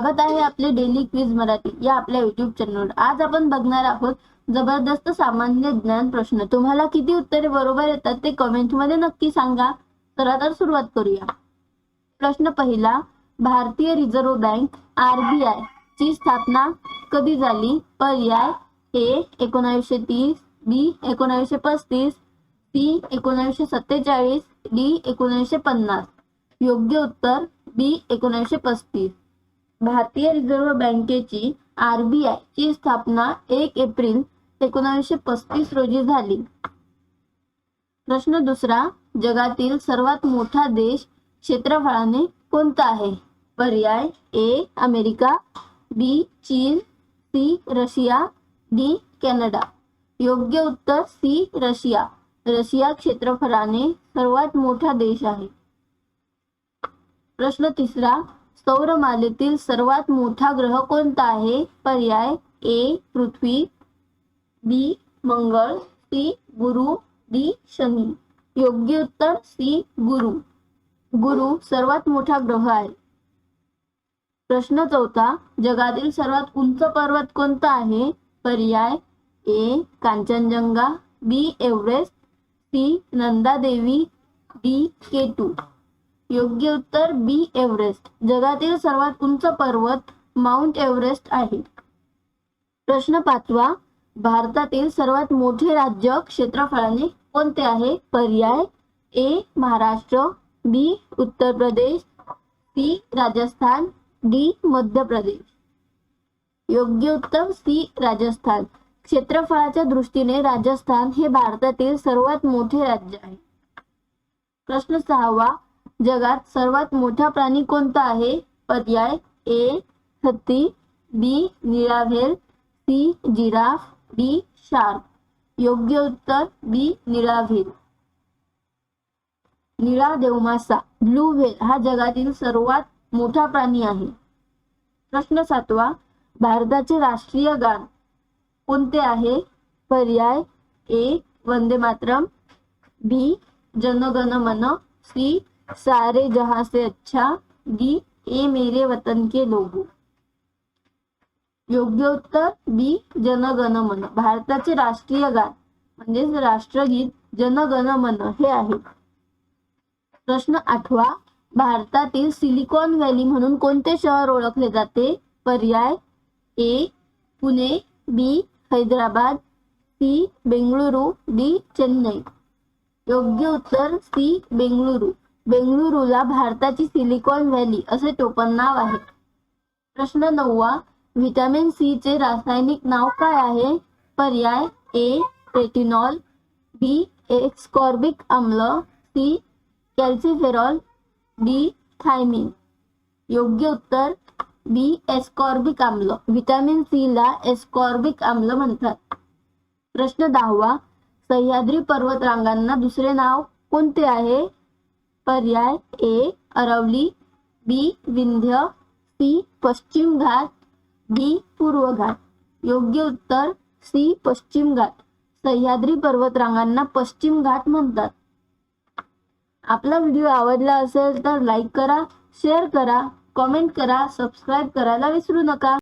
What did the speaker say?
स्वागत आहे आपले डेली क्विज मराठी या आपल्या युट्यूब चॅनलवर। आज आपण बघणार आहोत जबरदस्त सामान्य ज्ञान प्रश्न। तुम्हाला किती उत्तरे बरोबर येतात ते कमेंट मध्ये नक्की सांगा। तर सुरुवात करूया। प्रश्न पहिला, भारतीय रिझर्व्ह बँक RBI ची स्थापना कधी झाली? पर्याय A 1930, B 1935, C 1947, D 1950। योग्य उत्तर B 1935। भारतीय रिझर्व्ह बँकेची RBI ची स्थापना 1 एप्रिल 1935 रोजी झाली। प्रश्न दुसरा, जगातील सर्वात मोठा देश क्षेत्रफळाने कोणता आहे? पर्याय A अमेरिका, B चीन, C रशिया, D कॅनडा। योग्य उत्तर C रशिया। रशिया क्षेत्रफळाने सर्वात मोठा देश आहे। प्रश्न तिसरा, सौरमालेतील सर्वात मोठा ग्रह कोणता आहे? पर्याय A पृथ्वी, B मंगळ, C गुरु, D शनी। योग्य उत्तर C गुरु। गुरु सर्वात मोठा ग्रह आहे। प्रश्न चौथा, जगातील सर्वात उंच पर्वत कोणता आहे? पर्याय A Kanchenjunga, B Everest, C Nanda Devi, D K2। योग्य उत्तर B एव्हरेस्ट। जगातील सर्वात उंच पर्वत माउंट एव्हरेस्ट आहे। प्रश्न पाचवा, भारतातील सर्वात मोठे राज्य क्षेत्रफळाने कोणते आहे? पर्याय A Maharashtra, B Uttar Pradesh, C Rajasthan, D Madhya Pradesh. योग्य उत्तर C राजस्थान। क्षेत्रफळाच्या दृष्टीने राजस्थान हे भारतातील सर्वात मोठे राज्य आहे। प्रश्न सहावा, जगात सर्वात मोठा प्राणी कोणता आहे? पर्याय A हत्ती, B निळा whale, C giraffe, D shark. योग्य उत्तर B निळा व्हेल। निळा देवमासा ब्लू व्हेल हा जगातील सर्वात मोठा प्राणी आहे। प्रश्न सातवा, भारताचे राष्ट्रीय गान कोणते आहे? पर्याय A वंदे मातरम, B जन गण मन, C सारे जहां से अच्छा, D ए मेरे वतन के लोगों। योग्य उत्तर B जन गण मन। भारताचे राष्ट्रीय गान म्हणजेच राष्ट्रगीत जन गण मन हे आहे। प्रश्न आठवा, भारतातील सिलिकॉन व्हॅली म्हणून कोणते शहर ओळखले जाते? पर्याय A Pune, B Hyderabad, C Bengaluru, D Chennai. योग्य उत्तर C बेंगळुरू। बेंगळुरूला भारताची सिलिकॉन व्हॅली असे टोपण नाव आहे। प्रश्न नववा, व्हिटॅमिन C चे रासायनिक नाव काय आहे? पर्याय A रेटिनॉल, B एस्कॉर्बिक आम्ल, C कॅल्सिफेरॉल, D थायमिन। योग्य उत्तर B एस्कॉर्बिक आम्ल। व्हिटॅमिन C ला एस्कॉर्बिक आम्ल म्हणतात। प्रश्न दहावा, सह्याद्री पर्वतरांगांना दुसरे नाव कोणते आहे? पर्याय A Aravalli, B Vindhya, C पश्चिम घाट, D पूर्व घाट। योग्य उत्तर C पश्चिम घाट। सह्याद्री पर्वतरांगांना पश्चिम घाट म्हणतात। आपला व्हिडिओ आवडला असेल तर लाईक करा, शेअर करा, कमेंट करा, सबस्क्राईब करायला विसरू नका।